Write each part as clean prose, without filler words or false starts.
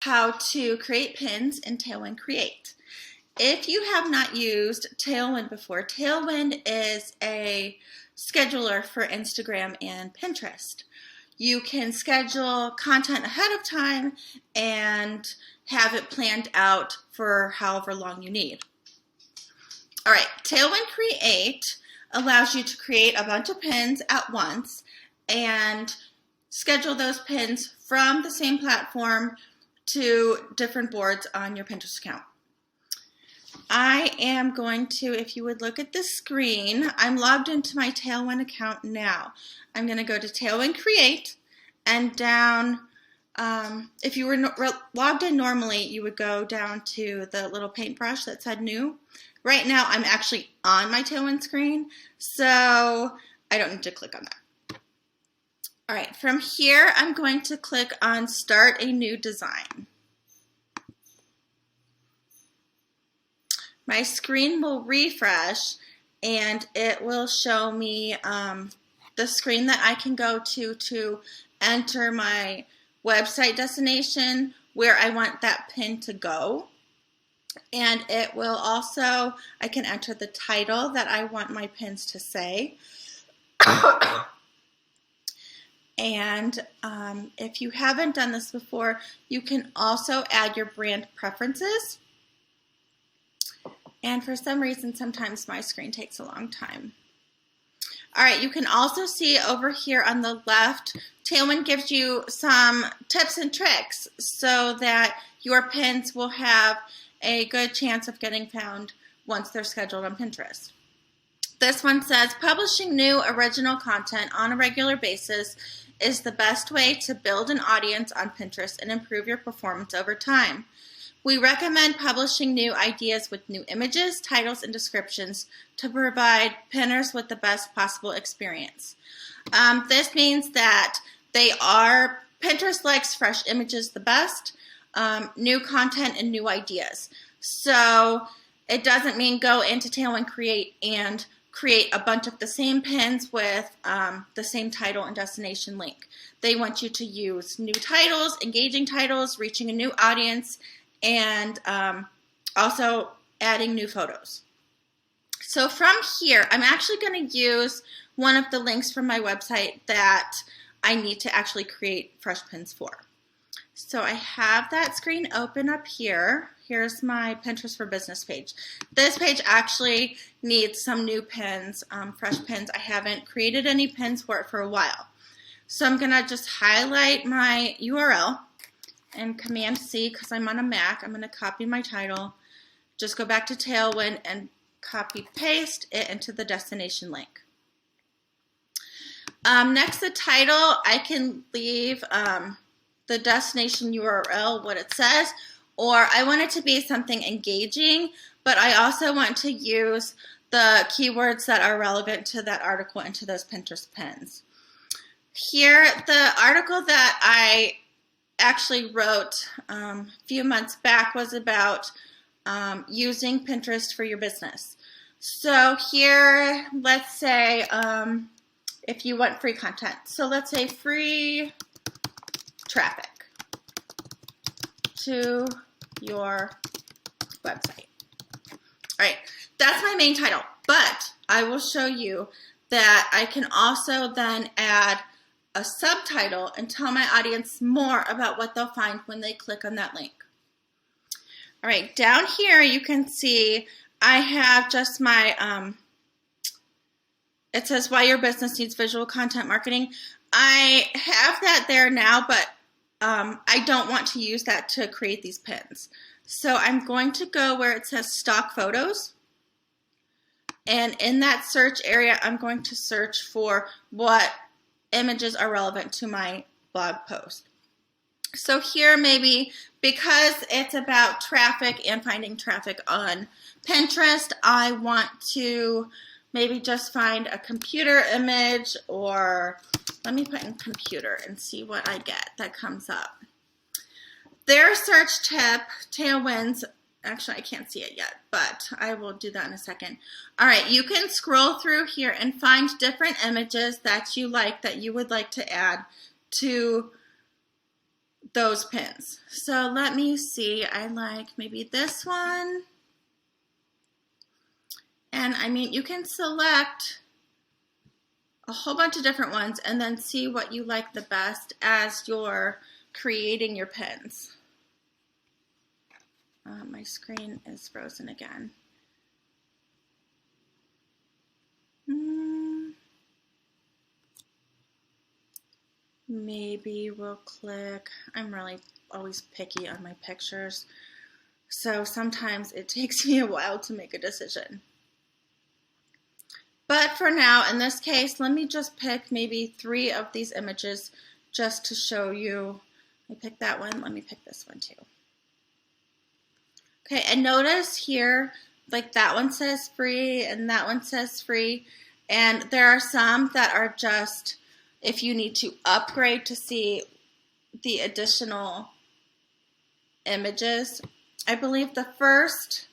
how to create pins in Tailwind Create. If you have not used Tailwind before, Tailwind is a scheduler for Instagram and Pinterest. You can schedule content ahead of time and have it planned out for however long you need. All right, Tailwind Create allows you to create a bunch of pins at once and schedule those pins from the same platform to different boards on your Pinterest account. I am going to, if you would look at the screen, I'm logged into my Tailwind account now. I'm going to go to Tailwind Create and down, if you were logged in normally, you would go down to the little paintbrush that said New. Right now, I'm actually on my Tailwind screen, so I don't need to click on that. All right, from here, I'm going to click on Start a New Design. My screen will refresh and it will show me the screen that I can go to enter my website destination where I want that pin to go. And it will also, I can enter the title that I want my pins to say. And if you haven't done this before, you can also add your brand preferences. And for some reason, sometimes my screen takes a long time. All right, you can also see over here on the left, Tailwind gives you some tips and tricks so that your pins will have a good chance of getting found once they're scheduled on Pinterest. This one says, publishing new original content on a regular basis is the best way to build an audience on Pinterest and improve your performance over time. We recommend publishing new ideas with new images, titles, and descriptions to provide pinners with the best possible experience. This means that Pinterest likes fresh images the best, new content, and new ideas. So it doesn't mean go into Tailwind Create and create a bunch of the same pins with the same title and destination link. They want you to use new titles, engaging titles, reaching a new audience, and also adding new photos. So from here, I'm actually going to use one of the links from my website that I need to actually create fresh pins for. So I have that screen open up here. Here's my Pinterest for Business page. This page actually needs some new pins, fresh pins. I haven't created any pins for it for a while. So I'm going to just highlight my URL and Command C, because I'm on a Mac. I'm going to copy my title, just go back to Tailwind and copy paste it into the destination link. Next, the title, I can leave the destination URL, what it says, or I want it to be something engaging, but I also want to use the keywords that are relevant to that article into those Pinterest pins. Here, the article that I actually wrote a few months back was about using Pinterest for your business. So here, let's say if you want free content. So let's say free traffic to your website. All right, that's my main title, but I will show you that I can also then add a subtitle and tell my audience more about what they'll find when they click on that link. All right, down here you can see I have just my, it says why your business needs visual content marketing. I have that there now, but I don't want to use that to create these pins. So I'm going to go where it says stock photos. And in that search area, I'm going to search for what images are relevant to my blog post. So here maybe, because it's about traffic and finding traffic on Pinterest, I want to maybe just find a computer image, or let me put in computer and see what I get that comes up. Their search tip, Tailwind's, actually I can't see it yet, but I will do that in a second. All right, you can scroll through here and find different images that you like, that you would like to add to those pins. So let me see, I like maybe this one. And I mean, you can select a whole bunch of different ones and then see what you like the best as you're creating your pins. My screen is frozen again. Maybe we'll click, I'm really always picky on my pictures, so sometimes it takes me a while to make a decision. But for now, in this case, let me just pick maybe 3 of these images just to show you. I picked that one, let me pick this one too. Okay, and notice here, like that one says free and that one says free, and there are some that are just if you need to upgrade to see the additional images. I believe the first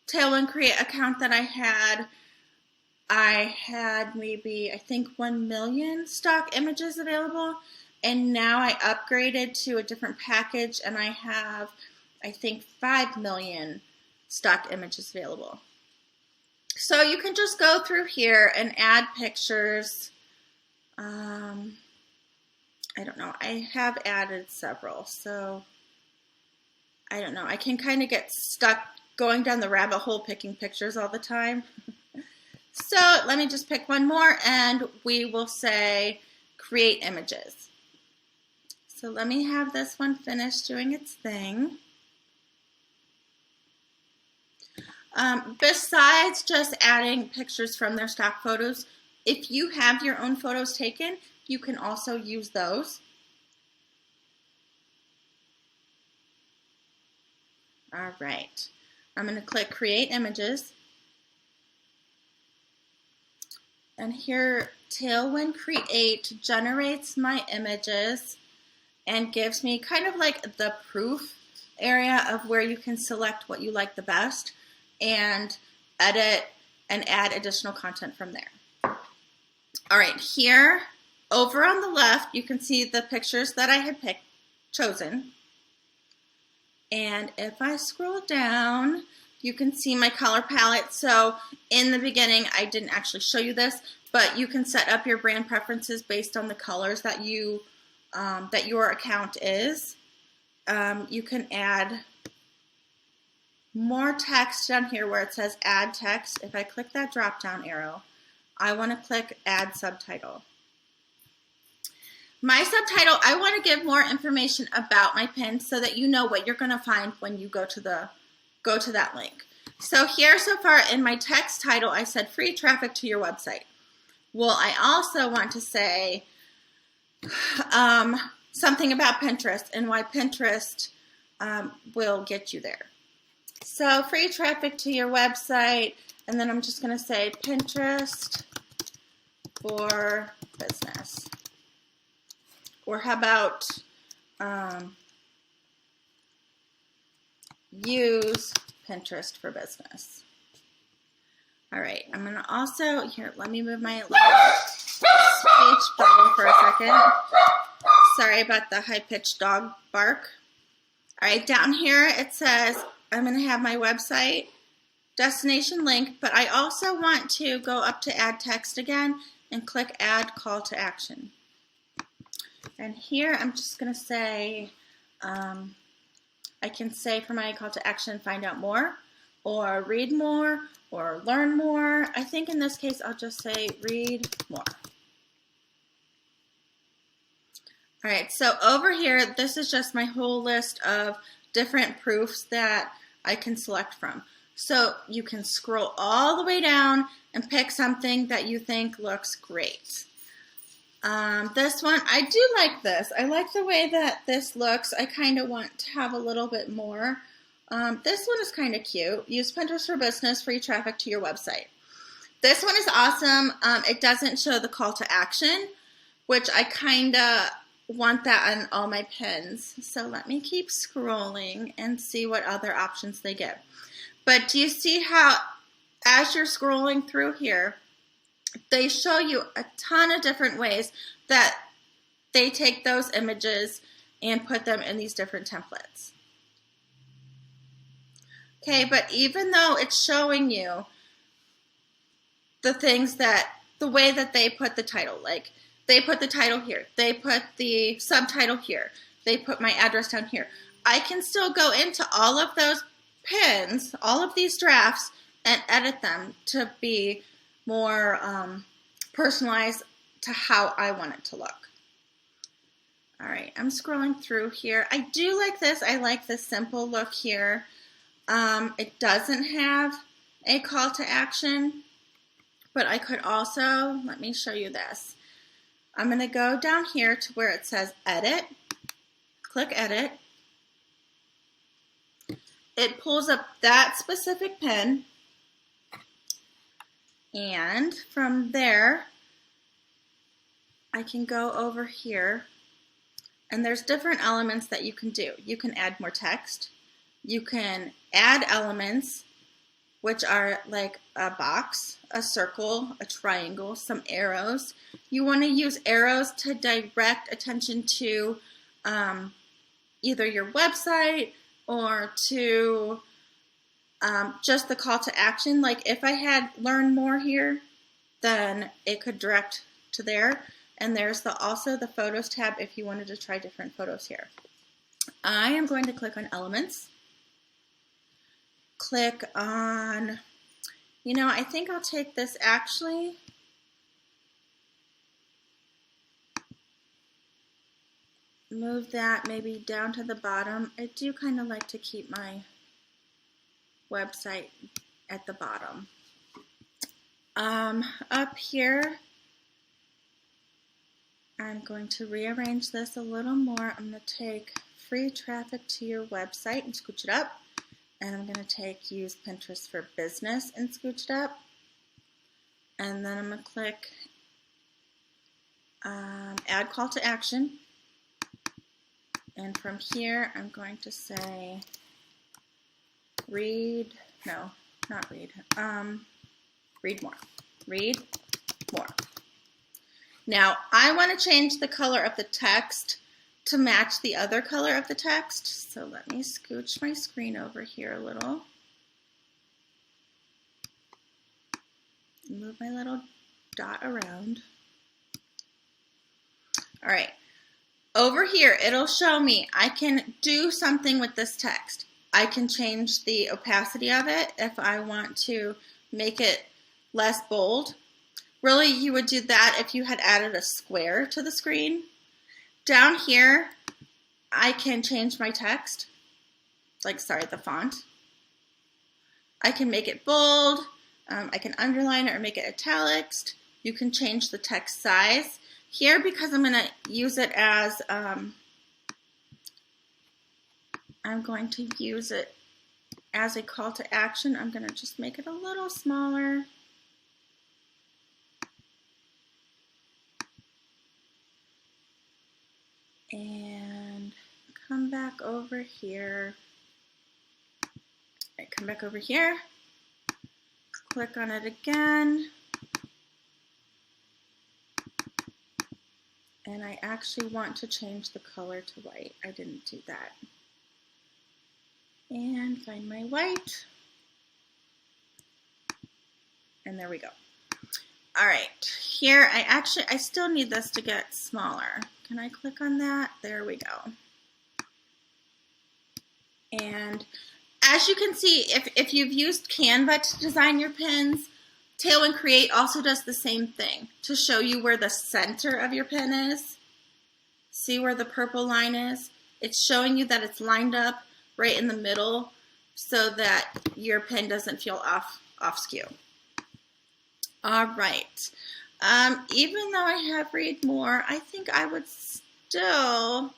Tailwind Create account that I had maybe, I think 1 million stock images available, and now I upgraded to a different package and I have, I think 5 million stock images available. So you can just go through here and add pictures. I don't know, I have added several, so I don't know, I can kind of get stuck going down the rabbit hole picking pictures all the time. So let me just pick one more and we will say create images. So let me have this one finish doing its thing. Besides just adding pictures from their stock photos, if you have your own photos taken, you can also use those. All right, I'm going to click Create Images. And here, Tailwind Create generates my images and gives me kind of like the proof area of where you can select what you like the best and edit and add additional content from there. All right, here over on the left, you can see the pictures that I had chosen. And if I scroll down, you can see my color palette. So in the beginning, I didn't actually show you this, but you can set up your brand preferences based on the colors that you that your account is. You can add more text down here where it says add text. If I click that drop down arrow, I want to click add subtitle. My subtitle, I want to give more information about my pins so that you know what you're going to find when you go to that link. So here so far in my text title, I said free traffic to your website. Well, I also want to say something about Pinterest and why Pinterest will get you there. So free traffic to your website, and then I'm just going to say Pinterest for business. Or how about use Pinterest for business. All right, I'm going to also, here, let me move my speech bubble for a second. Sorry about the high-pitched dog bark. All right, down here it says I'm going to have my website, destination link, but I also want to go up to add text again and click add call to action. And here I'm just going to say, I can say for my call to action, find out more, or read more, or learn more. I think in this case, I'll just say read more. All right, so over here, this is just my whole list of different proofs that I can select from. So you can scroll all the way down and pick something that you think looks great. This one, I do like this. I like the way that this looks. I kind of want to have a little bit more. This one is kind of cute. Use Pinterest for business, free traffic to your website. This one is awesome. It doesn't show the call to action, which I kind of want that on all my pins. So let me keep scrolling and see what other options they give. But do you see how as you're scrolling through here, they show you a ton of different ways that they take those images and put them in these different templates. Okay, but even though it's showing you the things that, the way that they put the title, like they put the title here, they put the subtitle here, they put my address down here, I can still go into all of those pins, all of these drafts, and edit them to be more personalized to how I want it to look. All right, I'm scrolling through here. I do like this. I like this simple look here. It doesn't have a call to action, but I could also, let me show you this. I'm going to go down here to where it says edit, click edit. It pulls up that specific pin, and from there I can go over here, and there's different elements that you can do. You can add more text. You can add elements, which are like a box, a circle, a triangle, some arrows. You want to use arrows to direct attention to either your website or to just the call to action. Like if I had learn more here, then it could direct to there. And there's also the photos tab if you wanted to try different photos here. I am going to click on elements. Click on, you know, I think I'll take this actually. Move that maybe down to the bottom. I do kind of like to keep my website at the bottom. Up here, I'm going to rearrange this a little more. I'm going to take free traffic to your website and scooch it up. And I'm going to take use Pinterest for business and scooch it up. And then I'm going to click add call to action. And from here, I'm going to say read more. Read more. Now, I want to change the color of the text to match the other color of the text. So let me scooch my screen over here a little. Move my little dot around. All right. Over here, it'll show me I can do something with this text. I can change the opacity of it if I want to make it less bold. Really, you would do that if you had added a square to the screen. Down here, I can change my text, the font. I can make it bold. I can underline it or make it italics. You can change the text size. Here, because I'm going to use it as, I'm going to use it as a call to action, I'm going to just make it a little smaller. And come back over here. All right, come back over here. Click on it again. And I actually want to change the color to white. I didn't do that. And find my white. And there we go. All right, here I still need this to get smaller. Can I click on that? There we go. And as you can see, if you've used Canva to design your pins, Tailwind Create also does the same thing to show you where the center of your pin is. See where the purple line is? It's showing you that it's lined up right in the middle so that your pin doesn't feel off skew. All right. Even though I have read more, I think I would still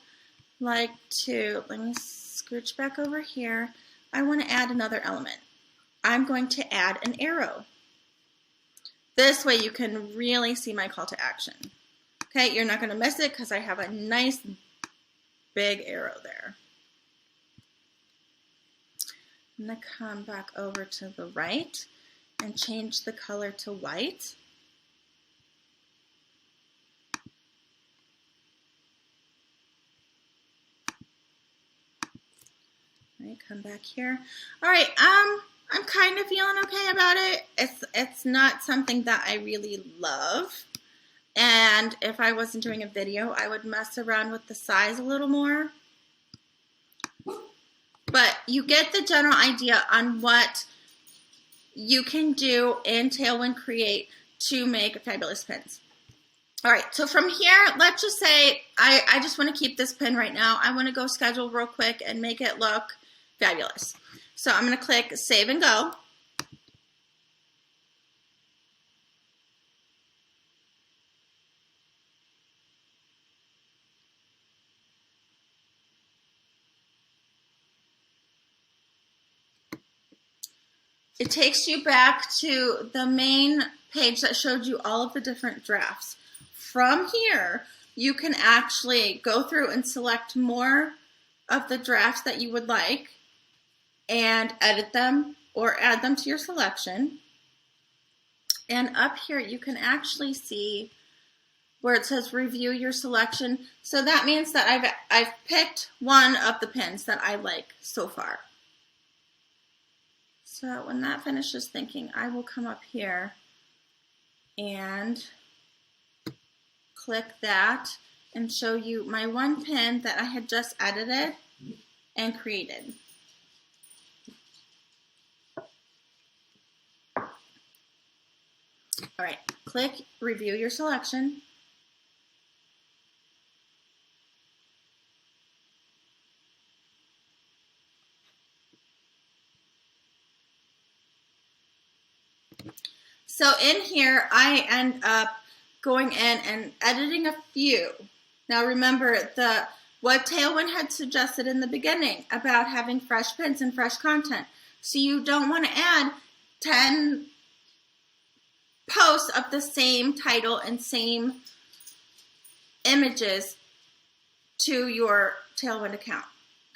like to, let me scooch back over here. I want to add another element. I'm going to add an arrow. This way you can really see my call to action. Okay, you're not going to miss it because I have a nice big arrow there. I'm going to come back over to the right and change the color to white. All right, come back here. All right, I'm kind of feeling okay about it. It's not something that I really love. And if I wasn't doing a video, I would mess around with the size a little more. But you get the general idea on what you can do in Tailwind Create to make fabulous pins. All right, so from here, let's just say I just want to keep this pin right now. I want to go schedule real quick and make it look fabulous. So I'm going to click Save and Go. It takes you back to the main page that showed you all of the different drafts. From here, you can actually go through and select more of the drafts that you would like and edit them or add them to your selection. And up here, you can actually see where it says review your selection. So that means that I've picked one of the pins that I like so far. So when that finishes thinking, I will come up here and click that and show you my one pin that I had just edited and created. All right, click review your selection. So in here, I end up going in and editing a few. Now remember what Tailwind had suggested in the beginning about having fresh pins and fresh content. So you don't want to add 10 posts of the same title and same images to your Tailwind account.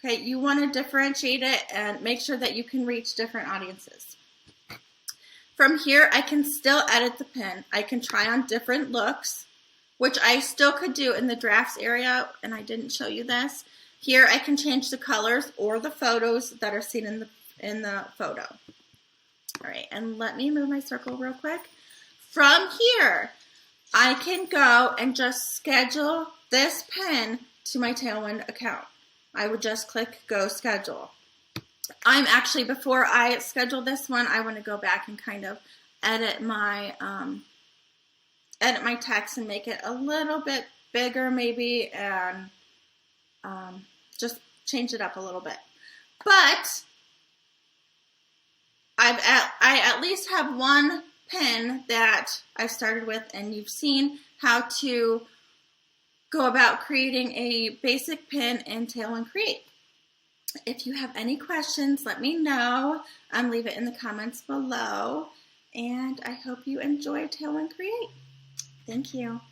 Okay, you want to differentiate it and make sure that you can reach different audiences. From here, I can still edit the pin. I can try on different looks, which I still could do in the drafts area, and I didn't show you this. Here, I can change the colors or the photos that are seen in the photo. All right, and let me move my circle real quick. From here, I can go and just schedule this pin to my Tailwind account. I would just click Go Schedule. I'm actually, before I schedule this one, I want to go back and kind of edit my text and make it a little bit bigger maybe, and just change it up a little bit. But I at least have one pin that I've started with, and you've seen how to go about creating a basic pin in Tailwind Create. If you have any questions, let me know. Leave it in the comments below. And I hope you enjoy Tailwind Create. Thank you.